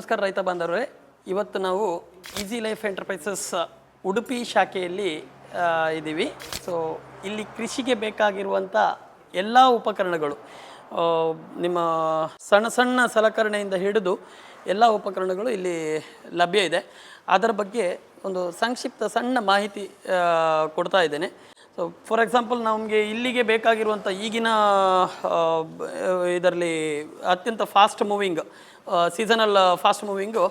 ನಮಸ್ಕಾರ ರೈತ ಬಾಂಧವರೇ. ಇವತ್ತು ನಾವು ಈಸಿ ಲೈಫ್ ಎಂಟರ್ಪ್ರೈಸಸ್ ಉಡುಪಿ ಶಾಖೆಯಲ್ಲಿ ಇದ್ದೀವಿ. ಸೊ ಇಲ್ಲಿ ಕೃಷಿಗೆ ಬೇಕಾಗಿರುವಂಥ ಎಲ್ಲ ಉಪಕರಣಗಳು, ನಿಮ್ಮ ಸಣ್ಣ ಸಣ್ಣ ಸಲಕರಣೆಯಿಂದ ಹಿಡಿದು ಎಲ್ಲ ಉಪಕರಣಗಳು ಇಲ್ಲಿ ಲಭ್ಯ ಇದೆ. ಅದರ ಬಗ್ಗೆ ಒಂದು ಸಂಕ್ಷಿಪ್ತ ಸಣ್ಣ ಮಾಹಿತಿ ಕೊಡ್ತಾ ಇದ್ದೇನೆ. ಸೊ ಫಾರ್ ಎಕ್ಸಾಂಪಲ್, ನಮಗೆ ಇಲ್ಲಿಗೆ ಬೇಕಾಗಿರುವಂಥ ಈಗಿನ ಇದರಲ್ಲಿ ಅತ್ಯಂತ fast moving, seasonal fast moving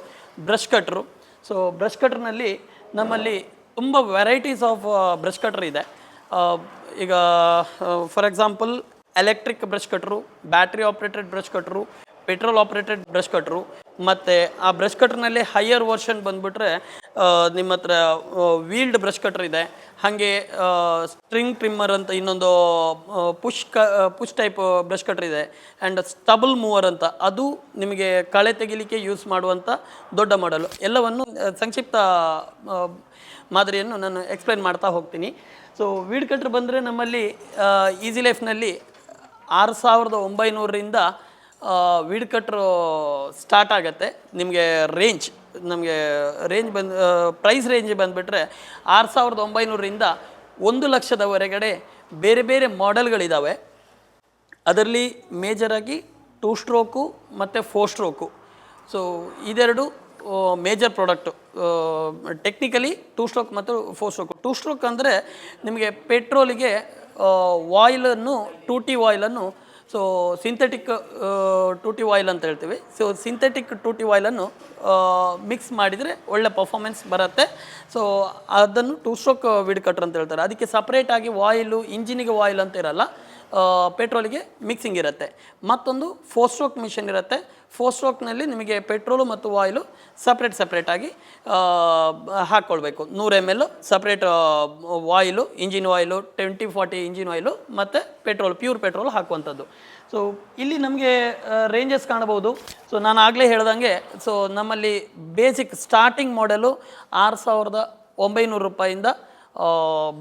brush cutter. So brush ಕಟ್ರ್ನಲ್ಲಿ ನಮ್ಮಲ್ಲಿ ತುಂಬ ವೆರೈಟೀಸ್ ಆಫ್ ಬ್ರಷ್ ಕಟ್ರ್ ಇದೆ. ಈಗ for example, electric brush cutter, battery operated brush cutter, petrol operated brush cutter, ಮತ್ತು ಆ ಬ್ರಷ್ ಕಟ್ರ್ನಲ್ಲಿ ಹೈಯರ್ ವರ್ಷನ್ ಬಂದುಬಿಟ್ರೆ ನಿಮ್ಮ ಹತ್ರ ವೀಲ್ಡ್ ಬ್ರಷ್ ಕಟ್ರ್ ಇದೆ. ಹಾಗೆ ಸ್ಟ್ರಿಂಗ್ ಟ್ರಿಮ್ಮರ್ ಅಂತ ಇನ್ನೊಂದು ಪುಷ್ ಟೈಪ್ ಬ್ರಷ್ ಕಟ್ರ್ ಇದೆ. ಆ್ಯಂಡ್ ಸ್ಟಬಲ್ ಮೂವರ್ ಅಂತ, ಅದು ನಿಮಗೆ ಕಳೆ ತೆಗಿಲಿಕ್ಕೆ ಯೂಸ್ ಮಾಡುವಂಥ ದೊಡ್ಡ ಮಾಡಲು. ಎಲ್ಲವನ್ನು ಸಂಕ್ಷಿಪ್ತ ಮಾದರಿಯನ್ನು ನಾನು ಎಕ್ಸ್ಪ್ಲೈನ್ ಮಾಡ್ತಾ ಹೋಗ್ತೀನಿ. ಸೊ ವೀಡ್ ಕಟ್ರ್ ಬಂದರೆ ನಮ್ಮಲ್ಲಿ ಈಸಿ ಲೈಫ್ನಲ್ಲಿ 6900ರಿಂದ ವೀಡ್ ಕಟ್ರು ಸ್ಟಾರ್ಟ್ ಆಗುತ್ತೆ. ನಿಮಗೆ ರೇಂಜ್ ಪ್ರೈಸ್ ರೇಂಜ್ ಬಂದುಬಿಟ್ರೆ 6900ರಿಂದ 1,00,000ವರೆಗಡೆ ಬೇರೆ ಬೇರೆ ಮಾಡೆಲ್ಗಳಿದ್ದಾವೆ. ಅದರಲ್ಲಿ ಮೇಜರಾಗಿ 2 ಸ್ಟ್ರೋಕು ಮತ್ತು 4 ಸ್ಟ್ರೋಕು. ಸೊ ಇದೆರಡು ಮೇಜರ್ ಪ್ರಾಡಕ್ಟು. ಟೆಕ್ನಿಕಲಿ 2 ಸ್ಟ್ರೋಕ್ ಮತ್ತು 4 ಸ್ಟ್ರೋಕು. 2 ಸ್ಟ್ರೋಕ್ ಅಂದರೆ ನಿಮಗೆ ಪೆಟ್ರೋಲಿಗೆ ಆಯಿಲನ್ನು 2T ಆಯಿಲನ್ನು, ಸೊ ಸಿಂಥೆಟಿಕ್ 2T ಆಯಿಲ್ ಅಂತ ಹೇಳ್ತೀವಿ. ಸೊ ಸಿಂಥೆಟಿಕ್ 2T ಆಯಿಲನ್ನು ಮಿಕ್ಸ್ ಮಾಡಿದರೆ ಒಳ್ಳೆ ಪರ್ಫಾರ್ಮೆನ್ಸ್ ಬರುತ್ತೆ. ಸೊ ಅದನ್ನು 2 ಸ್ಟ್ರೋಕ್ ವೀಡ್ ಕಟ್ರ್ ಅಂತ ಹೇಳ್ತಾರೆ. ಅದಕ್ಕೆ ಸಪ್ರೇಟಾಗಿ ಆಯಿಲು, ಇಂಜಿನಿಗೆ ಆಯಿಲ್ ಅಂತ ಇರಲ್ಲ, ಪೆಟ್ರೋಲಿಗೆ ಮಿಕ್ಸಿಂಗ್ ಇರುತ್ತೆ. ಮತ್ತೊಂದು 4 ಸ್ಟ್ರೋಕ್ ಮಿಷನ್ ಇರುತ್ತೆ. 4 ಸ್ಟ್ರೋಕ್ನಲ್ಲಿ ನಿಮಗೆ ಪೆಟ್ರೋಲು ಮತ್ತು ಆಯಿಲು ಸಪ್ರೇಟಾಗಿ ಹಾಕ್ಕೊಳ್ಬೇಕು. 100 ml separate oil, engine oil, 20-40 engine oil ಮತ್ತು ಪ್ಯೂರ್ ಪೆಟ್ರೋಲ್ ಹಾಕುವಂಥದ್ದು. ಸೊ ಇಲ್ಲಿ ನಮಗೆ ರೇಂಜಸ್ ಕಾಣಬಹುದು. ಸೊ ನಾನು ಆಗಲೇ ಹೇಳ್ದಂಗೆ, ಸೊ ನಮ್ಮಲ್ಲಿ ಬೇಸಿಕ್ ಸ್ಟಾರ್ಟಿಂಗ್ ಮಾಡೆಲು 6,900 ರೂಪಾಯಿಂದ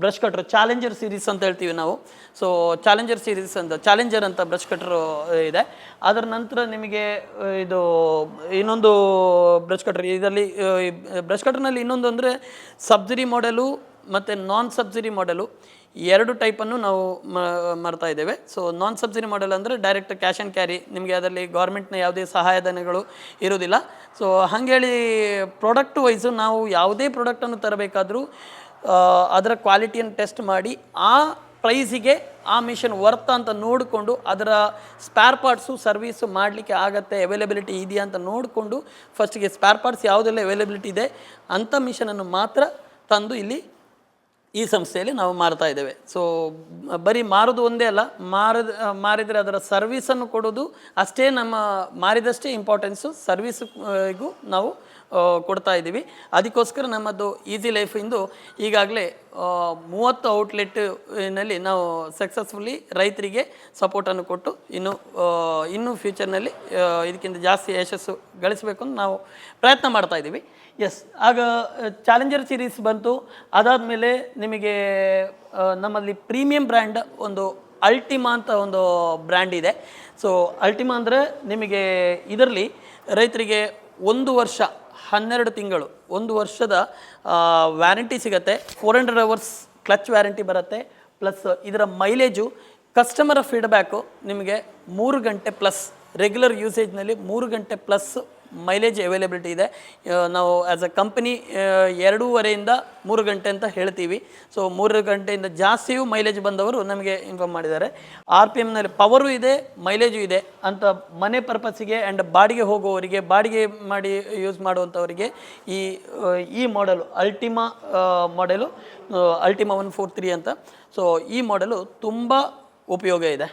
ಬ್ರಷ್ ಕಟ್ರು, ಚಾಲೆಂಜರ್ ಸೀರೀಸ್ ಅಂತ ಹೇಳ್ತೀವಿ ನಾವು. ಸೊ ಚಾಲೆಂಜರ್ ಅಂತ ಬ್ರಷ್ ಕಟ್ರು ಇದೆ. ಅದರ ನಂತರ ನಿಮಗೆ ಇದು ಇನ್ನೊಂದು ಬ್ರಷ್ ಕಟ್ರ್. ಇದರಲ್ಲಿ ಬ್ರಷ್ ಕಟ್ರ್ನಲ್ಲಿ ಇನ್ನೊಂದು ಅಂದರೆ ಸಬ್ಸಿಡಿ ಮಾಡೆಲು ಮತ್ತು ನಾನ್ ಸಬ್ಸಿಡಿ ಮಾಡೆಲು, 2 ಟೈಪನ್ನು ನಾವು ಮಾಡ್ತಾ ಇದ್ದೇವೆ. ಸೊ ನಾನ್ ಸಬ್ಸಿಡಿ ಮಾಡೆಲ್ ಅಂದರೆ ಡೈರೆಕ್ಟ್ ಕ್ಯಾಶ್ ಆ್ಯಂಡ್ ಕ್ಯಾರಿ, ನಿಮಗೆ ಅದರಲ್ಲಿ ಗೌರ್ಮೆಂಟ್ನ ಯಾವುದೇ ಸಹಾಯಧನಗಳು ಇರೋದಿಲ್ಲ. ಸೊ ಹಾಗೇಳಿ ಪ್ರಾಡಕ್ಟ್ ವೈಸು ನಾವು ಯಾವುದೇ ಪ್ರಾಡಕ್ಟನ್ನು ತರಬೇಕಾದರೂ ಅದರ ಕ್ವಾಲಿಟಿಯನ್ನು ಟೆಸ್ಟ್ ಮಾಡಿ ಆ ಪ್ರೈಸಿಗೆ ಆ ಮಿಷನ್ ವರ್ತ್ ಅಂತ ನೋಡಿಕೊಂಡು ಅದರ ಸ್ಪೇರ್ ಪಾರ್ಟ್ಸು ಸರ್ವೀಸು ಮಾಡಲಿಕ್ಕೆ ಆಗತ್ತೆ, ಅವೈಲಬಿಲಿಟಿ ಇದೆಯಾ ಅಂತ ನೋಡಿಕೊಂಡು ಫಸ್ಟಿಗೆ ಸ್ಪೇರ್ ಪಾರ್ಟ್ಸ್ ಯಾವುದೆಲ್ಲ ಅವೈಲಬಿಲಿಟಿ ಇದೆ ಅಂಥ ಮಿಷನನ್ನು ಮಾತ್ರ ತಂದು ಇಲ್ಲಿ ಈ ಸಂಸ್ಥೆಯಲ್ಲಿ ನಾವು ಮಾರ್ತಾ ಇದ್ದೇವೆ. ಸೊ ಬರೀ ಮಾರೋದು ಒಂದೇ ಅಲ್ಲ, ಮಾರಿದರೆ ಅದರ ಸರ್ವೀಸನ್ನು ಕೊಡೋದು ಅಷ್ಟೇ, ನಮ್ಮ ಮಾರಿದಷ್ಟೇ ಇಂಪಾರ್ಟೆನ್ಸು ಸರ್ವೀಸಿಗೂ ನಾವು ಕೊಡ್ತಾ ಇದ್ದೀವಿ. ಅದಕ್ಕೋಸ್ಕರ ನಮ್ಮದು ಈಸಿ ಲೈಫ್ ಇಂದು ಈಗಾಗಲೇ 30 ಔಟ್ಲೆಟ್ನಲ್ಲಿ ನಾವು ಸಕ್ಸಸ್ಫುಲ್ಲಿ ರೈತರಿಗೆ ಸಪೋರ್ಟನ್ನು ಕೊಟ್ಟು ಇನ್ನೂ ಫ್ಯೂಚರ್ನಲ್ಲಿ ಇದಕ್ಕಿಂತ ಜಾಸ್ತಿ ಯಶಸ್ಸು ಗಳಿಸಬೇಕು ಅಂತ ನಾವು ಪ್ರಯತ್ನ ಮಾಡ್ತಾ ಇದ್ದೀವಿ. ಎಸ್, ಆಗ ಚಾಲೆಂಜರ್ ಸೀರೀಸ್ ಬಂತು. ಅದಾದಮೇಲೆ ನಿಮಗೆ ನಮ್ಮಲ್ಲಿ ಪ್ರೀಮಿಯಂ ಬ್ರ್ಯಾಂಡ್ ಒಂದು ಅಲ್ಟಿಮಾ ಅಂತ ಒಂದು ಬ್ರ್ಯಾಂಡ್ ಇದೆ. ಸೊ ಅಲ್ಟಿಮಾ ಅಂದರೆ ನಿಮಗೆ ಇದರಲ್ಲಿ ರೈತರಿಗೆ 1 ವರ್ಷ 12 ತಿಂಗಳು 1 ವರ್ಷದ ವ್ಯಾರಂಟಿ ಸಿಗುತ್ತೆ. 400 hours ಕ್ಲಚ್ ವ್ಯಾರಂಟಿ ಬರುತ್ತೆ. ಪ್ಲಸ್ ಇದರ ಮೈಲೇಜು, ಕಸ್ಟಮರ ಫೀಡ್ಬ್ಯಾಕು ನಿಮಗೆ 3 ಗಂಟೆ ಪ್ಲಸ್, ರೆಗ್ಯುಲರ್ ಯೂಸೇಜ್ನಲ್ಲಿ 3 ಗಂಟೆ ಪ್ಲಸ್ ಮೈಲೇಜ್ ಅವೈಲಬಿಲಿಟಿ ಇದೆ. ನಾವು ಆ್ಯಸ್ ಅ ಕಂಪನಿ 2.5ರಿಂದ 3 ಗಂಟೆ ಅಂತ ಹೇಳ್ತೀವಿ. ಸೊ 3 ಗಂಟೆಯಿಂದ ಜಾಸ್ತಿಯೂ ಮೈಲೇಜ್ ಬಂದವರು ನಮಗೆ ಇನ್ಫಾರ್ಮ್ ಮಾಡಿದ್ದಾರೆ. RPMನಲ್ಲಿ ಪವರು ಇದೆ, ಮೈಲೇಜು ಇದೆ ಅಂತ ಮನೆ ಪರ್ಪಸ್ಸಿಗೆ ಆ್ಯಂಡ್ ಬಾಡಿಗೆ ಹೋಗುವವರಿಗೆ, ಬಾಡಿಗೆ ಮಾಡಿ ಯೂಸ್ ಮಾಡುವಂಥವರಿಗೆ ಈ ಮಾಡೆಲು ಅಲ್ಟಿಮಾ ಮಾಡೆಲು ಅಲ್ಟಿಮಾ 143 ಅಂತ. ಸೊ ಈ ಮಾಡೆಲು ತುಂಬ ಉಪಯೋಗ ಇದೆ.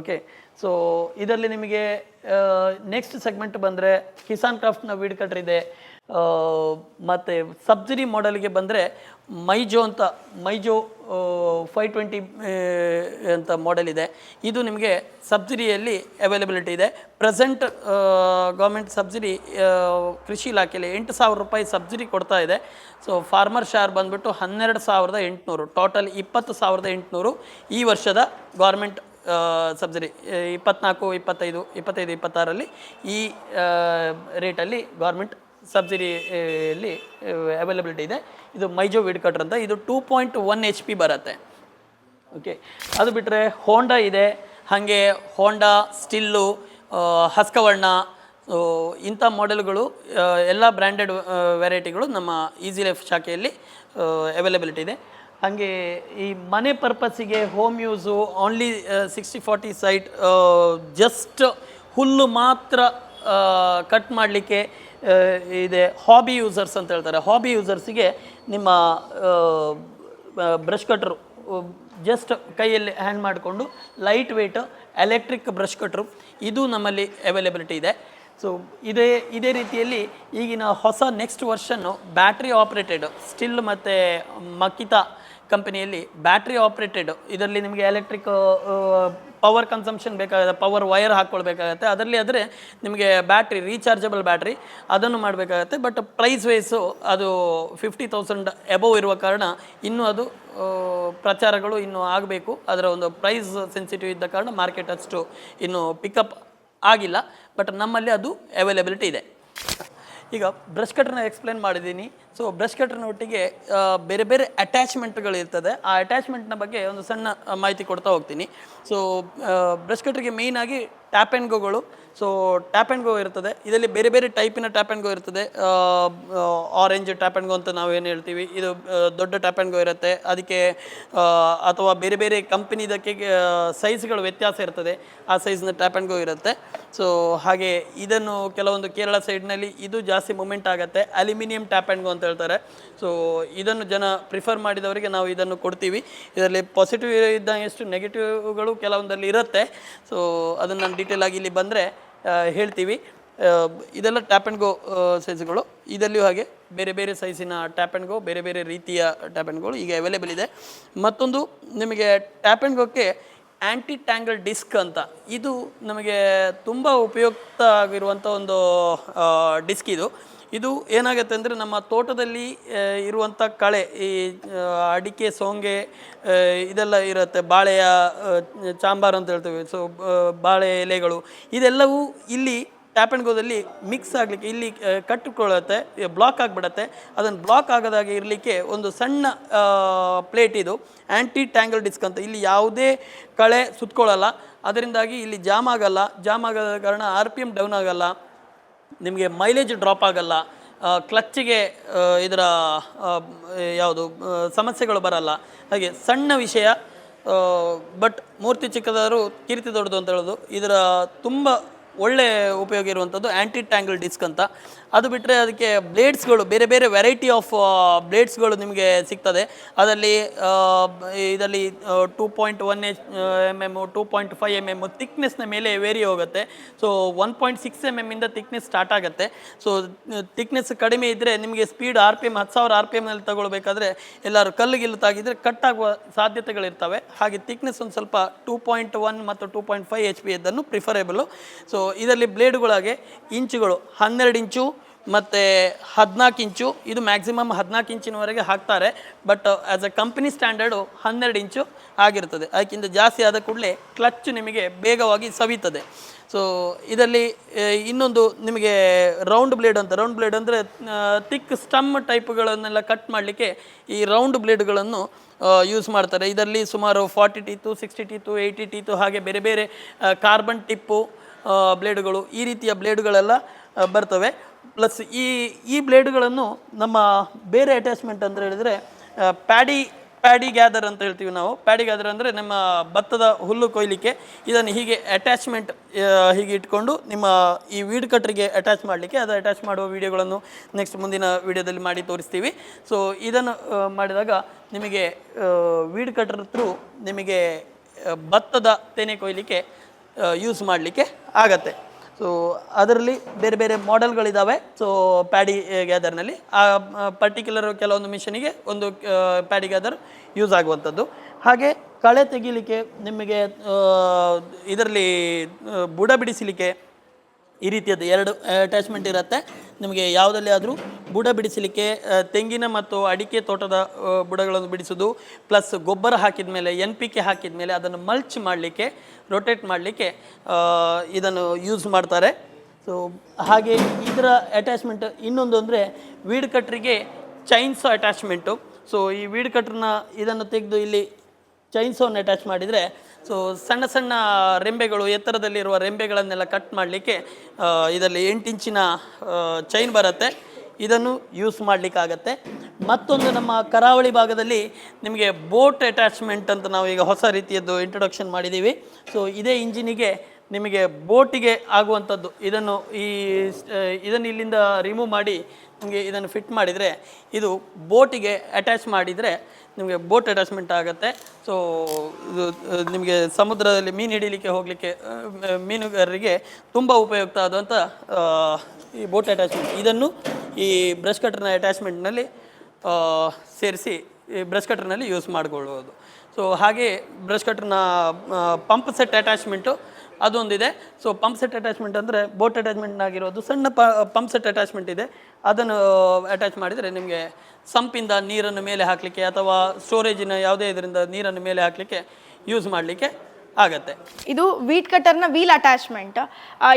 ಓಕೆ, ಸೊ ಇದರಲ್ಲಿ ನಿಮಗೆ ನೆಕ್ಸ್ಟ್ ಸೆಗ್ಮೆಂಟ್ ಬಂದರೆ ಕಿಸಾನ್ ಕ್ರಾಫ್ಟ್ನ ವೀಡ್ ಕಟ್ರ್ ಇದೆ. ಮತ್ತು ಸಬ್ಸಿಡಿ ಮಾಡೆಲ್ಗೆ ಬಂದರೆ ಮೈಜೋ 520 ಅಂತ ಮಾಡೆಲ್ ಇದೆ. ಇದು ನಿಮಗೆ ಸಬ್ಸಿಡಿಯಲ್ಲಿ ಅವೈಲಬಿಲಿಟಿ ಇದೆ. ಪ್ರೆಸೆಂಟ್ ಗೌರ್ಮೆಂಟ್ ಸಬ್ಸಿಡಿ ಕೃಷಿ ಇಲಾಖೆಯಲ್ಲಿ 8,000 ರೂಪಾಯಿ ಸಬ್ಸಿಡಿ ಕೊಡ್ತಾ ಇದೆ. ಸೊ ಫಾರ್ಮರ್ ಶೇರ್ ಬಂದುಬಿಟ್ಟು 12,800, ಟೋಟಲ್ 20,800 ಈ ವರ್ಷದ ಗೌರ್ಮೆಂಟ್ ಸಬ್ಸಿಡಿ 24, 25, 26ರಲ್ಲಿ ಈ ರೇಟಲ್ಲಿ ಗೌರ್ಮೆಂಟ್ ಸಬ್ಸಿಡಿಯಲ್ಲಿ ಅವೈಲಬಿಲಿಟಿ ಇದೆ. ಇದು ಮೈಜೋ ವೀಡ್ ಕಟ್ರ್ ಅಂತ, ಇದು 2.1 HP ಬರುತ್ತೆ. ಓಕೆ, ಅದು ಬಿಟ್ಟರೆ ಹೋಂಡಾ ಇದೆ, ಹಾಗೆ ಹೋಂಡಾ, ಸ್ಟಿಲ್ಲು, ಹಸ್ಕವರ್ಣ, ಇಂಥ ಮಾಡೆಲ್ಗಳು ಎಲ್ಲ ಬ್ರ್ಯಾಂಡೆಡ್ ವೆರೈಟಿಗಳು ನಮ್ಮ ಈಸಿ ಲೈಫ್ ಶಾಖೆಯಲ್ಲಿ ಅವೈಲಬಿಲಿಟಿ ಇದೆ. ಹಾಗೆ ಈ ಮನೆ ಪರ್ಪಸ್ಸಿಗೆ home use only 60-40 site, just ಹುಲ್ಲು ಮಾತ್ರ ಕಟ್ ಮಾಡಲಿಕ್ಕೆ ಇದೆ. ಹಾಬಿ ಯೂಸರ್ಸ್ ಅಂತ ಹೇಳ್ತಾರೆ. ಹಾಬಿ ಯೂಸರ್ಸಿಗೆ ನಿಮ್ಮ ಬ್ರಷ್ ಕಟ್ರು ಜಸ್ಟ್ ಕೈಯಲ್ಲಿ ಹ್ಯಾಂಡ್ ಮಾಡಿಕೊಂಡು light weight electric brush cutter ಇದು ನಮ್ಮಲ್ಲಿ ಅವೈಲಬಿಲಿಟಿ ಇದೆ. ಸೊ ಇದೇ ರೀತಿಯಲ್ಲಿ ಈಗಿನ ಹೊಸ ನೆಕ್ಸ್ಟ್ ವರ್ಷನ್ನು ಬ್ಯಾಟ್ರಿ ಆಪ್ರೇಟೆಡ್ ಸ್ಟಿಲ್ ಮತ್ತು ಮಕಿತಾ ಕಂಪನಿಯಲ್ಲಿ ಬ್ಯಾಟ್ರಿ ಆಪ್ರೇಟೆಡ್, ಇದರಲ್ಲಿ ನಿಮಗೆ ಎಲೆಕ್ಟ್ರಿಕ್ ಪವರ್ ಕನ್ಸಂಪ್ಷನ್ ಬೇಕಾಗುತ್ತೆ, ಪವರ್ ವೈರ್ ಹಾಕ್ಕೊಳ್ಬೇಕಾಗತ್ತೆ. ಅದರಲ್ಲಿ ಆದರೆ ನಿಮಗೆ ಬ್ಯಾಟ್ರಿ ರೀಚಾರ್ಜಬಲ್ ಬ್ಯಾಟ್ರಿ ಅದನ್ನು ಮಾಡಬೇಕಾಗತ್ತೆ. ಬಟ್ ಪ್ರೈಸ್ ವೈಸು ಅದು 50,000 ಎಬೋವ್ ಇರುವ ಕಾರಣ ಇನ್ನೂ ಅದು ಪ್ರಚಾರಗಳು ಇನ್ನೂ ಆಗಬೇಕು. ಅದರ ಒಂದು ಪ್ರೈಸ್ ಸೆನ್ಸಿಟಿವ್ ಇದ್ದ ಕಾರಣ ಮಾರ್ಕೆಟ್ ಅಷ್ಟು ಇನ್ನೂ ಪಿಕಪ್ ಆಗಿಲ್ಲ. ಬಟ್ ನಮ್ಮಲ್ಲಿ ಅದು ಅವೈಲಬಿಲಿಟಿ ಇದೆ. ಈಗ ಬ್ರಷ್ ಕಟ್ರನ್ನ ಎಕ್ಸ್ಪ್ಲೇನ್ ಮಾಡಿದ್ದೀನಿ. ಸೊ ಬ್ರಷ್ ಕಟ್ರನ್ನ ಒಟ್ಟಿಗೆ ಬೇರೆ ಬೇರೆ ಅಟ್ಯಾಚ್ಮೆಂಟ್ಗಳಿರ್ತದೆ. ಆ ಅಟ್ಯಾಚ್ಮೆಂಟ್ನ ಬಗ್ಗೆ ಒಂದು ಸಣ್ಣ ಮಾಹಿತಿ ಕೊಡ್ತಾ ಹೋಗ್ತೀನಿ. ಸೊ ಬ್ರಷ್ ಕಟ್ರಿಗೆ ಮೇಯ್ನಾಗಿ ಟ್ಯಾಪ್ ಆ್ಯಂಡ್ ಗೋಗಳು. ಸೊ ಟ್ಯಾಪ್ ಆ್ಯಂಡ್ ಗೋ ಇರ್ತದೆ. ಇದರಲ್ಲಿ ಬೇರೆ ಬೇರೆ ಟೈಪಿನ ಟ್ಯಾಪ್ ಆ್ಯಂಡ್ ಗೋ ಇರ್ತದೆ. ಆರೆಂಜ್ ಟ್ಯಾಪ್ ಆ್ಯಂಡ್ ಗೋ ಅಂತ ನಾವೇನು ಹೇಳ್ತೀವಿ, ಇದು ದೊಡ್ಡ ಟ್ಯಾಪ್ ಆ್ಯಂಡ್ ಗೋ ಇರುತ್ತೆ. ಅದಕ್ಕೆ ಅಥವಾ ಬೇರೆ ಬೇರೆ ಕಂಪನಿದಕ್ಕೆ ಸೈಜ್ಗಳು ವ್ಯತ್ಯಾಸ ಇರ್ತದೆ. ಆ ಸೈಜ್ನ ಟ್ಯಾಪ್ ಆ್ಯಂಡ್ ಗೋ ಇರುತ್ತೆ. ಸೊ ಹಾಗೆ ಇದನ್ನು ಕೆಲವೊಂದು ಕೇರಳ ಸೈಡ್ನಲ್ಲಿ ಇದು ಜಾಸ್ತಿ ಮೂಮೆಂಟ್ ಆಗುತ್ತೆ. ಅಲ್ಯೂಮಿನಿಯಂ ಟ್ಯಾಪ್ ಆ್ಯಂಡ್ ಗೋ ಅಂತ ಹೇಳ್ತಾರೆ. ಸೊ ಇದನ್ನು ಜನ ಪ್ರಿಫರ್ ಮಾಡಿದವರಿಗೆ ನಾವು ಇದನ್ನು ಕೊಡ್ತೀವಿ. ಇದರಲ್ಲಿ ಪಾಸಿಟಿವ್ ಇದ್ದ ಎಷ್ಟು ನೆಗೆಟಿವ್ಗಳು ಕೆಲವೊಂದಲ್ಲಿ ಇರುತ್ತೆ. ಸೊ ಅದನ್ನು ನಾನು ಡೀಟೇಲ್ ಆಗಿ ಇಲ್ಲಿ ಬಂದರೆ ಹೇಳ್ತೀವಿ. ಇದೆಲ್ಲ ಟ್ಯಾಪ್ ಆ್ಯಂಡ್ ಗೋ ಸೈಜ್ಗಳು. ಇದರಲ್ಲಿಯೂ ಹಾಗೆ ಬೇರೆ ಬೇರೆ ಸೈಜಿನ ಟ್ಯಾಪ್ ಆ್ಯಂಡ್ ಗೋ, ಬೇರೆ ಬೇರೆ ರೀತಿಯ ಟ್ಯಾಪ್ ಆ್ಯಂಡ್ ಗೋಗಳು ಈಗ ಅವೈಲೇಬಲ್ ಇದೆ. ಮತ್ತೊಂದು ನಿಮಗೆ ಟ್ಯಾಪ್ ಆ್ಯಂಡ್ ಗೋಕ್ಕೆ ಆ್ಯಂಟಿ ಟ್ಯಾಂಗಲ್ ಡಿಸ್ಕ್ ಅಂತ, ಇದು ನಮಗೆ ತುಂಬ ಉಪಯುಕ್ತ ಆಗಿರುವಂಥ ಒಂದು ಡಿಸ್ಕ್. ಇದು ಏನಾಗುತ್ತೆ ಅಂದರೆ ನಮ್ಮ ತೋಟದಲ್ಲಿ ಇರುವಂಥ ಕಳೆ, ಈ ಅಡಿಕೆ, ಸೋಂಗೆ ಇದೆಲ್ಲ ಇರುತ್ತೆ, ಬಾಳೆಯ ಚಾಂಬಾರ್ ಅಂತ ಹೇಳ್ತೀವಿ. ಸೊ ಬಾಳೆ ಎಲೆಗಳು ಇದೆಲ್ಲವೂ ಇಲ್ಲಿ ಟ್ಯಾಪ್ ಆ್ಯಂಡ್ ಗೋದಲ್ಲಿ ಮಿಕ್ಸ್ ಆಗಲಿಕ್ಕೆ ಇಲ್ಲಿ ಕಟ್ಟಿಕೊಳ್ಳುತ್ತೆ, ಬ್ಲಾಕ್ ಆಗಿಬಿಡತ್ತೆ. ಅದನ್ನು ಬ್ಲಾಕ್ ಆಗದಾಗೆ ಇರಲಿಕ್ಕೆ ಒಂದು ಸಣ್ಣ ಪ್ಲೇಟ್, ಇದು ಆ್ಯಂಟಿ ಟ್ಯಾಂಗಲ್ ಡಿಸ್ಕ್ ಅಂತ. ಇಲ್ಲಿ ಯಾವುದೇ ಕಳೆ ಸುತ್ಕೊಳ್ಳಲ್ಲ, ಅದರಿಂದಾಗಿ ಇಲ್ಲಿ ಜಾಮ್ ಆಗಲ್ಲ. ಜಾಮ್ ಆಗದ ಕಾರಣ RPM ಡೌನ್ ಆಗಲ್ಲ, ನಿಮಗೆ ಮೈಲೇಜ್ ಡ್ರಾಪ್ ಆಗಲ್ಲ, ಕ್ಲಚ್ಚಿಗೆ ಇದರ ಯಾವುದು ಸಮಸ್ಯೆಗಳು ಬರಲ್ಲ. ಹಾಗೆ ಸಣ್ಣ ವಿಷಯ, ಬಟ್ ಮೂರ್ತಿ ಚಿಕ್ಕದಾದರೂ ಕೀರ್ತಿ ದೊಡ್ಡದು ಅಂತ ಹೇಳೋದು. ಇದರ ತುಂಬ ಒಳ್ಳೆ ಉಪಯೋಗ ಇರುವಂಥದ್ದು ಆ್ಯಂಟಿ ಟ್ಯಾಂಗಲ್ ಡಿಸ್ಕ್ ಅಂತ. ಅದು ಬಿಟ್ಟರೆ ಅದಕ್ಕೆ ಬ್ಲೇಡ್ಸ್ಗಳು, ಬೇರೆ ಬೇರೆ ವೆರೈಟಿ ಆಫ್ ಬ್ಲೇಡ್ಸ್ಗಳು ನಿಮಗೆ ಸಿಗ್ತದೆ. ಇದರಲ್ಲಿ 2.1 mm, 2.5 mm ಥಿಕ್ನೆಸ್ನ ಮೇಲೆ ವೇರಿ ಹೋಗುತ್ತೆ. ಸೊ 1.6 mm ಇಂದ ಥಿಕ್ನೆಸ್ ಸ್ಟಾರ್ಟ್ ಆಗುತ್ತೆ. ಸೊ ಥಿಕ್ನೆಸ್ ಕಡಿಮೆ ಇದ್ದರೆ ನಿಮಗೆ ಸ್ಪೀಡ್ RPM 10,000 RPMನಲ್ಲಿ ತಗೊಳ್ಬೇಕಾದ್ರೆ ಎಲ್ಲರೂ ಕಲ್ಲಿಗಿಲ್ಲು ತಾಗಿದ್ರೆ ಕಟ್ ಆಗುವ ಸಾಧ್ಯತೆಗಳಿರ್ತವೆ. ಹಾಗೆ ಥಿಕ್ನೆಸ್ ಒಂದು ಸ್ವಲ್ಪ 2.1 ಮತ್ತು 2.5 HP ಇದನ್ನು ಪ್ರಿಫರೇಬಲು. ಸೊ ಇದರಲ್ಲಿ ಬ್ಲೇಡ್ಗಳಾಗೆ ಇಂಚುಗಳು 12 ಇಂಚು ಮತ್ತು 14 ಇಂಚು, ಇದು ಮ್ಯಾಕ್ಸಿಮಮ್ 14 ಇಂಚಿನವರೆಗೆ ಹಾಕ್ತಾರೆ. But as A company standard 12 ಇಂಚು ಆಗಿರ್ತದೆ. ಅದಕ್ಕಿಂತ ಜಾಸ್ತಿ ಆದ ಕೂಡಲೇ ಕ್ಲಚ್ ನಿಮಗೆ ಬೇಗವಾಗಿ ಸವಿತದೆ. ಸೊ ಇದರಲ್ಲಿ ಇನ್ನೊಂದು ನಿಮಗೆ ರೌಂಡ್ ಬ್ಲೇಡ್ ಅಂತ. ರೌಂಡ್ ಬ್ಲೇಡ್ ಅಂದರೆ ಥಿಕ್ ಸ್ಟಮ್ ಟೈಪ್ಗಳನ್ನೆಲ್ಲ ಕಟ್ ಮಾಡಲಿಕ್ಕೆ ಈ ರೌಂಡ್ ಬ್ಲೇಡ್ಗಳನ್ನು ಯೂಸ್ ಮಾಡ್ತಾರೆ. ಇದರಲ್ಲಿ ಸುಮಾರು 40 ಟೀತು, 60 ಟೀತು, 80 ಟೀತು, ಹಾಗೆ ಬೇರೆ ಬೇರೆ ಕಾರ್ಬನ್ ಟಿಪ್ಪು ಬ್ಲೇಡ್ಗಳು, ಈ ರೀತಿಯ ಬ್ಲೇಡ್ಗಳೆಲ್ಲ ಬರ್ತವೆ. ಪ್ಲಸ್ ಈ ಬ್ಲೇಡ್ಗಳನ್ನು ನಮ್ಮ ಬೇರೆ ಅಟ್ಯಾಚ್ಮೆಂಟ್ ಅಂತ ಹೇಳಿದರೆ ಪ್ಯಾಡಿ ಗ್ಯಾದರ್ ಅಂತ ಹೇಳ್ತೀವಿ ನಾವು. ಪ್ಯಾಡಿ ಗ್ಯಾದರ್ ಅಂದರೆ ನಮ್ಮ ಭತ್ತದ ಹುಲ್ಲು ಕೊಯ್ಲಿಕ್ಕೆ ಇದನ್ನು ಹೀಗೆ ಅಟ್ಯಾಚ್ಮೆಂಟ್ ಹೀಗೆ ಇಟ್ಕೊಂಡು ನಿಮ್ಮ ಈ ವೀಡ್ ಕಟ್ರಿಗೆ ಅಟ್ಯಾಚ್ ಮಾಡಲಿಕ್ಕೆ, ಅದು ಅಟ್ಯಾಚ್ ಮಾಡುವ ವಿಡಿಯೋಗಳನ್ನು ನೆಕ್ಸ್ಟ್ ಮುಂದಿನ ವಿಡಿಯೋದಲ್ಲಿ ಮಾಡಿ ತೋರಿಸ್ತೀವಿ. ಸೊ ಇದನ್ನು ಮಾಡಿದಾಗ ನಿಮಗೆ ವೀಡ್ ಕಟ್ರ್ ಥ್ರೂ ನಿಮಗೆ ಭತ್ತದ ತೆನೆ ಕೊಯ್ಲಿಕ್ಕೆ ಯೂಸ್ ಮಾಡಲಿಕ್ಕೆ ಆಗತ್ತೆ. ಸೊ ಅದರಲ್ಲಿ ಬೇರೆ ಬೇರೆ ಮಾಡೆಲ್ಗಳಿದ್ದಾವೆ. ಸೊ ಪ್ಯಾಡಿ ಗ್ಯಾದರ್ನಲ್ಲಿ ಆ ಪರ್ಟಿಕ್ಯುಲರ್ ಕೆಲವೊಂದು ಮಿಷನಿಗೆ ಒಂದು ಪ್ಯಾಡಿ ಗ್ಯಾದರ್ ಯೂಸ್ ಆಗುವಂಥದ್ದು. ಹಾಗೆ ಕಳೆ ತೆಗೀಲಿಕ್ಕೆ ನಿಮಗೆ ಇದರಲ್ಲಿ ಬುಡ ಬಿಡಿಸಲಿಕ್ಕೆ ಈ ರೀತಿಯದ್ದು 2 ಅಟ್ಯಾಚ್ಮೆಂಟ್ ಇರುತ್ತೆ. ನಿಮಗೆ ಯಾವುದಲ್ಲಿ ಆದರೂ ಬುಡ ಬಿಡಿಸಲಿಕ್ಕೆ ತೆಂಗಿನ ಮತ್ತು ಅಡಿಕೆ ತೋಟದ ಬುಡಗಳನ್ನು ಬಿಡಿಸೋದು, ಪ್ಲಸ್ ಗೊಬ್ಬರ ಹಾಕಿದ ಮೇಲೆ NPK ಹಾಕಿದ ಮೇಲೆ ಅದನ್ನು ಮಲ್ಚ್ ಮಾಡಲಿಕ್ಕೆ, ರೊಟೇಟ್ ಮಾಡಲಿಕ್ಕೆ ಇದನ್ನು ಯೂಸ್ ಮಾಡ್ತಾರೆ. ಸೊ ಹಾಗೆ ಇದರ ಅಟ್ಯಾಚ್ಮೆಂಟ್ ಇನ್ನೊಂದು ಅಂದರೆ ವೀಡ್ ಕಟ್ರಿಗೆ ಚೈನ್ಸೋ ಅಟ್ಯಾಚ್ಮೆಂಟು. ಸೊ ಈ ವೀಡ್ ಕಟ್ರನ್ನ ಇದನ್ನು ತೆಗೆದು ಇಲ್ಲಿ ಚೈನ್ಸೋವನ್ನು ಅಟ್ಯಾಚ್ ಮಾಡಿದರೆ ಸೊ ಸಣ್ಣ ಸಣ್ಣ ರೆಂಬೆಗಳು, ಎತ್ತರದಲ್ಲಿರುವ ರೆಂಬೆಗಳನ್ನೆಲ್ಲ ಕಟ್ ಮಾಡಲಿಕ್ಕೆ ಇದರಲ್ಲಿ 8 ಇಂಚಿನ ಚೈನ್ ಬರುತ್ತೆ. ಇದನ್ನು ಯೂಸ್ ಮಾಡಲಿಕ್ಕಾಗತ್ತೆ. ಮತ್ತೊಂದು ನಮ್ಮ ಕರಾವಳಿ ಭಾಗದಲ್ಲಿ ನಿಮಗೆ ಬೋಟ್ ಅಟ್ಯಾಚ್ಮೆಂಟ್ ಅಂತ ನಾವು ಈಗ ಹೊಸ ರೀತಿಯದ್ದು ಇಂಟ್ರೊಡಕ್ಷನ್ ಮಾಡಿದ್ದೀವಿ. ಸೊ ಇದೇ ಇಂಜಿನಿಗೆ ನಿಮಗೆ ಬೋಟಿಗೆ ಆಗುವಂಥದ್ದು, ಇದನ್ನು ಇಲ್ಲಿಂದ ರಿಮೂವ್ ಮಾಡಿ ನಿಮಗೆ ಇದನ್ನು ಫಿಟ್ ಮಾಡಿದರೆ ಇದು ಬೋಟಿಗೆ ಅಟ್ಯಾಚ್ ಮಾಡಿದರೆ ನಿಮಗೆ ಬೋಟ್ ಅಟ್ಯಾಚ್ಮೆಂಟ್ ಆಗುತ್ತೆ. ಸೊ ಇದು ನಿಮಗೆ ಸಮುದ್ರದಲ್ಲಿ ಮೀನು ಹಿಡೀಲಿಕ್ಕೆ ಹೋಗಲಿಕ್ಕೆ ಮೀನುಗಾರರಿಗೆ ತುಂಬ ಉಪಯುಕ್ತ ಆದಂಥ ಈ ಬೋಟ್ ಅಟ್ಯಾಚ್ಮೆಂಟ್. ಇದನ್ನು ಈ ಬ್ರಷ್ ಕಟರ್ನ ಅಟ್ಯಾಚ್ಮೆಂಟ್ನಲ್ಲಿ ಸೇರಿಸಿ ಈ ಬ್ರಷ್ ಕಟರ್ನಲ್ಲಿ ಯೂಸ್ ಮಾಡಿಕೊಳ್ಳುವುದು. ಸೊ ಹಾಗೆ ಬ್ರಷ್ ಕಟರ್ನ ಪಂಪ್ ಸೆಟ್ ಅಟ್ಯಾಚ್ಮೆಂಟು ಅದೊಂದಿದೆ. ಸೊ ಪಂಪ್ ಸೆಟ್ ಅಟ್ಯಾಚ್ಮೆಂಟ್ ಅಂದರೆ ಬೋಟ್ ಅಟ್ಯಾಚ್ಮೆಂಟ್ನಾಗಿರೋದು ಸಣ್ಣ ಪಂಪ್ ಸೆಟ್ ಅಟ್ಯಾಚ್ಮೆಂಟ್ ಇದೆ. ಅದನ್ನು ಅಟ್ಯಾಚ್ ಮಾಡಿದರೆ ನಿಮಗೆ ಸಂಪಿಂದ ನೀರನ್ನು ಮೇಲೆ ಹಾಕಲಿಕ್ಕೆ ಅಥವಾ ಸ್ಟೋರೇಜಿನ ಯಾವುದೇ ಇದರಿಂದ ನೀರನ್ನು ಮೇಲೆ ಹಾಕಲಿಕ್ಕೆ ಯೂಸ್ ಮಾಡಲಿಕ್ಕೆ ಆಗತ್ತೆ. ಇದು ವೀಟ್ ಕಟರ್ನ ವೀಲ್ ಅಟ್ಯಾಚ್ಮೆಂಟ್.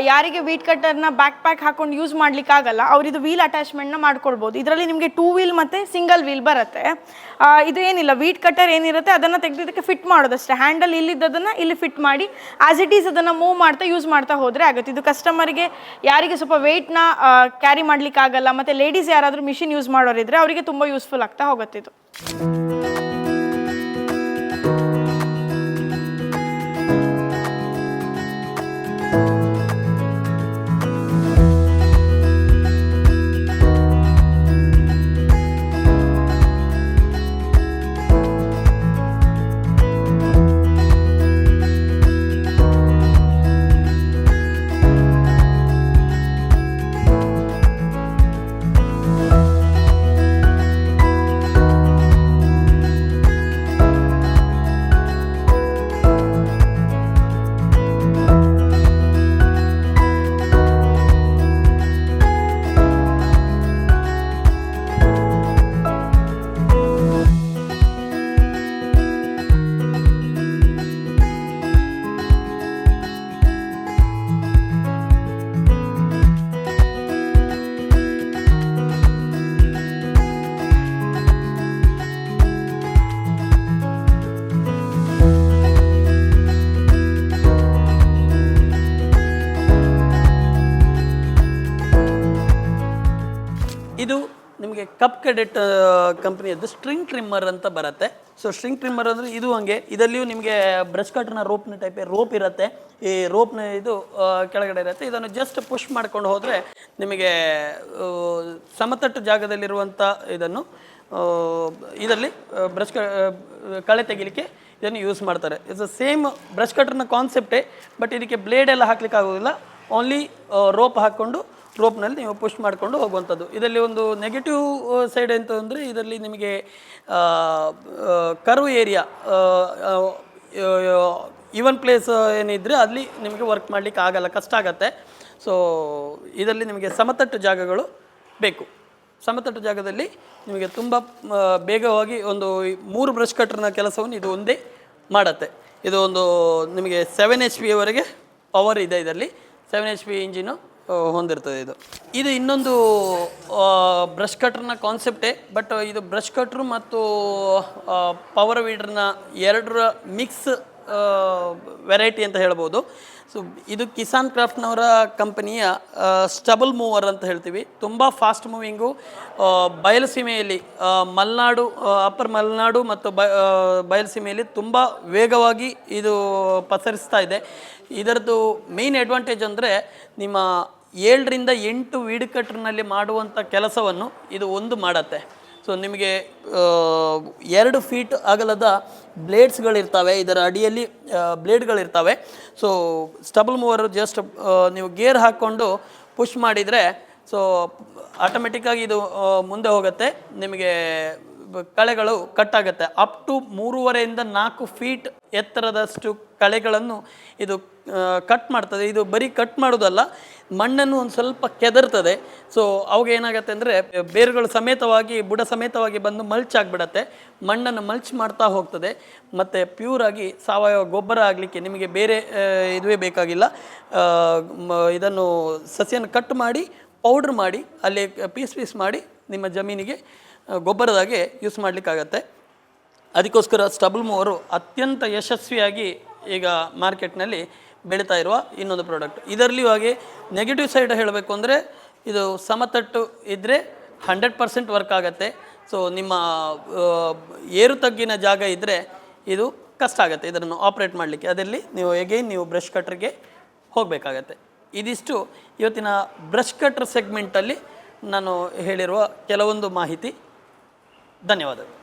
ಯಾರಿಗೆ ವೀಟ್ ಕಟರ್ನ ಬ್ಯಾಕ್ ಪ್ಯಾಕ್ ಹಾಕೊಂಡು ಯೂಸ್ ಮಾಡ್ಲಿಕ್ಕೆ ಆಗಲ್ಲ ಅವ್ರು ಇದು ವೀಲ್ ಅಟ್ಯಾಚ್ಮೆಂಟ್ನ ಮಾಡ್ಕೊಳ್ಬೋದು. ಇದರಲ್ಲಿ ನಿಮಗೆ 2 ವೀಲ್ ಮತ್ತು ಸಿಂಗಲ್ ವೀಲ್ ಬರುತ್ತೆ. ಇದು ಏನಿಲ್ಲ, ವೀಟ್ ಕಟರ್ ಏನಿರುತ್ತೆ ಅದನ್ನು ತೆಗೆದಿದ್ದಕ್ಕೆ ಫಿಟ್ ಮಾಡೋದಷ್ಟೇ. ಹ್ಯಾಂಡಲ್ ಇಲ್ಲಿದ್ದದನ್ನು ಇಲ್ಲಿ ಫಿಟ್ ಮಾಡಿ ಆಸ್ ಇಟ್ ಈಸ್ ಅದನ್ನು ಮೂವ್ ಮಾಡ್ತಾ ಯೂಸ್ ಮಾಡ್ತಾ ಹೋದರೆ ಆಗುತ್ತೆ. ಇದು ಕಸ್ಟಮರ್ಗೆ ಯಾರಿಗೆ ಸ್ವಲ್ಪ ವೆಯ್ಟ್ನ ಕ್ಯಾರಿ ಮಾಡ್ಲಿಕ್ಕೆ ಆಗಲ್ಲ ಮತ್ತು ಲೇಡೀಸ್ ಯಾರಾದರೂ ಮಿಷಿನ್ ಯೂಸ್ ಮಾಡೋರಿದ್ರೆ ಅವರಿಗೆ ತುಂಬ ಯೂಸ್ಫುಲ್ ಆಗ್ತಾ ಹೋಗುತ್ತೆ ಇದು. ಇದು ನಿಮಗೆ ಕಪ್ ಕೆಡೆಟ್ ಕಂಪ್ನಿಯದ್ದು ಸ್ಟ್ರಿಂಗ್ ಟ್ರಿಮ್ಮರ್ ಅಂತ ಬರುತ್ತೆ. ಸೊ ಸ್ಟ್ರಿಂಗ್ ಟ್ರಿಮ್ಮರ್ ಅಂದರೆ ಇದು ಹಂಗೆ, ಇದರಲ್ಲಿಯೂ ನಿಮಗೆ ಬ್ರಷ್ ಕಟ್ರ್ನ ರೋಪ್ನ ಟೈಪ್ ರೋಪ್ ಇರುತ್ತೆ. ಈ ರೋಪ್ನ ಇದು ಕೆಳಗಡೆ ಇರುತ್ತೆ. ಇದನ್ನು ಜಸ್ಟ್ ಪುಷ್ ಮಾಡ್ಕೊಂಡು ಹೋದರೆ ನಿಮಗೆ ಸಮತಟ್ಟು ಜಾಗದಲ್ಲಿರುವಂಥ ಇದನ್ನು ಇದರಲ್ಲಿ ಕಳೆ ತೆಗಿಲಿಕ್ಕೆ ಇದನ್ನು ಯೂಸ್ ಮಾಡ್ತಾರೆ. ಇಟ್ಸ್ ಸೇಮ್ ಬ್ರಷ್ ಕಟ್ರ್ನ ಕಾನ್ಸೆಪ್ಟೇ, ಬಟ್ ಇದಕ್ಕೆ ಬ್ಲೇಡ್ ಎಲ್ಲ ಹಾಕ್ಲಿಕ್ಕೆ ಆಗೋದಿಲ್ಲ. ಓನ್ಲಿ ರೋಪ್ ಹಾಕ್ಕೊಂಡು ರೋಪ್ನಲ್ಲಿ ನೀವು ಪುಷ್ ಮಾಡಿಕೊಂಡು ಹೋಗುವಂಥದ್ದು. ಇದರಲ್ಲಿ ಒಂದು ನೆಗೆಟಿವ್ ಸೈಡ್ ಅಂತ ಅಂದರೆ ಇದರಲ್ಲಿ ನಿಮಗೆ ಕರ್ವ್ ಏರಿಯಾ ಈವನ್ ಪ್ಲೇಸ್ ಏನಿದ್ರೆ ಅಲ್ಲಿ ನಿಮಗೆ ವರ್ಕ್ ಮಾಡಲಿಕ್ಕೆ ಆಗಲ್ಲ, ಕಷ್ಟ ಆಗುತ್ತೆ. ಸೊ ಇದರಲ್ಲಿ ನಿಮಗೆ ಸಮತಟ್ಟು ಜಾಗಗಳು ಬೇಕು. ಸಮತಟ್ಟು ಜಾಗದಲ್ಲಿ ನಿಮಗೆ ತುಂಬ ಬೇಗವಾಗಿ ಒಂದು 3 ಬ್ರಷ್ ಕಟ್ರ್ನ ಕೆಲಸವನ್ನು ಇದು ಒಂದೇ ಮಾಡುತ್ತೆ. ಇದು ಒಂದು ನಿಮಗೆ 7 HP ಪವರ್ ಇದೆ. ಇದರಲ್ಲಿ 7 HP ಇಂಜಿನು ಹೊಂದಿರ್ತದೆ. ಇದು ಇನ್ನೊಂದು ಬ್ರಷ್ ಕಟ್ರ್ನ ಕಾನ್ಸೆಪ್ಟೇ, ಬಟ್ ಇದು ಬ್ರಷ್ ಕಟ್ರು ಮತ್ತು ಪವರ್ ವೀಡರ್ನ ಎರಡರ ಮಿಕ್ಸ್ ವೆರೈಟಿ ಅಂತ ಹೇಳ್ಬೋದು. ಸೊ ಇದು ಕಿಸಾನ್ ಕ್ರಾಫ್ಟ್ನವರ ಕಂಪನಿಯ ಸ್ಟಬಲ್ ಮೂವರ್ ಅಂತ ಹೇಳ್ತೀವಿ. ತುಂಬ ಫಾಸ್ಟ್ ಮೂವಿಂಗು, ಬಯಲುಸೀಮೆಯಲ್ಲಿ ಮಲೆನಾಡು, ಅಪ್ಪರ್ ಮಲೆನಾಡು ಮತ್ತು ಬಯಲುಸೀಮೆಯಲ್ಲಿ ತುಂಬ ವೇಗವಾಗಿ ಇದು ಪಸರಿಸ್ತಾ ಇದೆ. ಇದರದ್ದು ಮೇನ್ ಅಡ್ವಾಂಟೇಜ್ ಅಂದರೆ ನಿಮ್ಮ 7 ರಿಂದ 8 ವೀಡ್ ಕಟ್ರ್ನಲ್ಲಿ ಮಾಡುವಂಥ ಕೆಲಸವನ್ನು ಇದು ಒಂದು ಮಾಡುತ್ತೆ. ಸೊ ನಿಮಗೆ 2 ಫೀಟ್ ಅಗಲದ ಬ್ಲೇಡ್ಸ್ಗಳಿರ್ತವೆ, ಇದರ ಅಡಿಯಲ್ಲಿ ಬ್ಲೇಡ್ಗಳಿರ್ತವೆ. ಸೊ ಸ್ಟಬಲ್ ಮೂವರ್ ಜಸ್ಟ್ ನೀವು ಗೇರ್ ಹಾಕ್ಕೊಂಡು ಪುಷ್ ಮಾಡಿದರೆ ಸೊ ಆಟೋಮೆಟಿಕ್ಕಾಗಿ ಇದು ಮುಂದೆ ಹೋಗುತ್ತೆ. ನಿಮಗೆ ಕಳೆಗಳು ಕಟ್ ಆಗುತ್ತೆ. ಅಪ್ ಟು 3.5 ರಿಂದ 4 ಫೀಟ್ ಎತ್ತರದಷ್ಟು ಕಳೆಗಳನ್ನು ಇದು ಕಟ್ ಮಾಡ್ತದೆ. ಇದು ಬರೀ ಕಟ್ ಮಾಡೋದಲ್ಲ, ಮಣ್ಣನ್ನು ಒಂದು ಸ್ವಲ್ಪ ಕೆದರ್ತದೆ. ಸೊ ಅವಾಗ ಏನಾಗುತ್ತೆ ಅಂದರೆ ಬೇರುಗಳು ಸಮೇತವಾಗಿ ಬುಡ ಸಮೇತವಾಗಿ ಬಂದು ಮಲ್ಚ್ ಆಗಿಬಿಡತ್ತೆ, ಮಣ್ಣನ್ನು ಮಲ್ಚ್ ಮಾಡ್ತಾ ಹೋಗ್ತದೆ. ಮತ್ತು ಪ್ಯೂರಾಗಿ ಸಾವಯವ ಗೊಬ್ಬರ ಆಗಲಿಕ್ಕೆ ನಿಮಗೆ ಬೇರೆ ಇದುವೇ ಬೇಕಾಗಿಲ್ಲ. ಇದನ್ನು ಸಸಿಯನ್ನು ಕಟ್ ಮಾಡಿ ಪೌಡ್ರ್ ಮಾಡಿ ಅಲ್ಲಿ ಪೀಸ್ ಮಾಡಿ ನಿಮ್ಮ ಜಮೀನಿಗೆ ಗೊಬ್ಬರದಾಗೆ ಯೂಸ್ ಮಾಡಲಿಕ್ಕಾಗತ್ತೆ. ಅದಕ್ಕೋಸ್ಕರ ಸ್ಟಬಲ್ ಮೂವರು ಅತ್ಯಂತ ಯಶಸ್ವಿಯಾಗಿ ಈಗ ಮಾರ್ಕೆಟ್ನಲ್ಲಿ ಬೆಳೀತಾ ಇರುವ ಇನ್ನೊಂದು ಪ್ರಾಡಕ್ಟ್. ಇದರಲ್ಲಿ ಹಾಗೆ ನೆಗೆಟಿವ್ ಸೈಡ್ ಹೇಳಬೇಕು ಅಂದರೆ ಇದು ಸಮತಟ್ಟು ಇದ್ದರೆ 100% ವರ್ಕ್ ಆಗುತ್ತೆ. ಸೊ ನಿಮ್ಮ ಏರು ತಗ್ಗಿನ ಜಾಗ ಇದ್ದರೆ ಇದು ಕಷ್ಟ ಆಗುತ್ತೆ ಇದನ್ನು ಆಪ್ರೇಟ್ ಮಾಡಲಿಕ್ಕೆ. ಅದರಲ್ಲಿ ನೀವು ಬ್ರಷ್ ಕಟ್ರಿಗೆ ಹೋಗಬೇಕಾಗತ್ತೆ. ಇದಿಷ್ಟು ಇವತ್ತಿನ ಬ್ರಷ್ ಕಟ್ರ್ ಸೆಗ್ಮೆಂಟಲ್ಲಿ ನಾನು ಹೇಳಿರುವ ಕೆಲವೊಂದು ಮಾಹಿತಿ. ಧನ್ಯವಾದಗಳು.